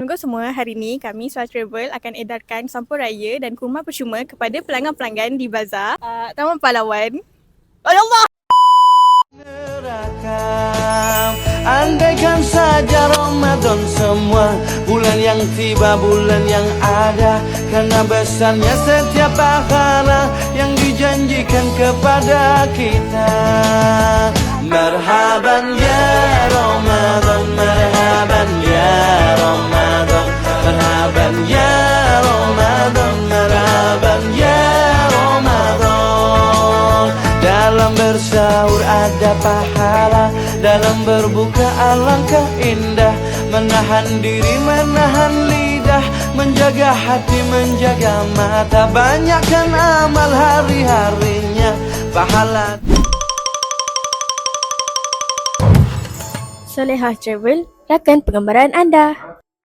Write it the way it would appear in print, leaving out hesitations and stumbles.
Penunggu semua, hari ini kami Suara Travel akan edarkan sampul raya dan kurma percuma kepada pelanggan-pelanggan di Bazar Taman Pahlawan. Oh ya Allah! Neraka, andaikan saja Ramadan semua bulan yang tiba, bulan yang ada, karena besarnya setiap pahala yang dijanjikan kepada kita. Marhaban ya Ramadan, marhaban ya Ramadan, marhaban ya Ramadan, marhaban ya Ramadan. Dalam bersahur ada pahala, dalam berbuka alangkah indah. Menahan diri, menahan lidah, menjaga hati, menjaga mata. Banyakkan amal hari-harinya, pahala. Solehah Travel, rakan pengembaraan anda.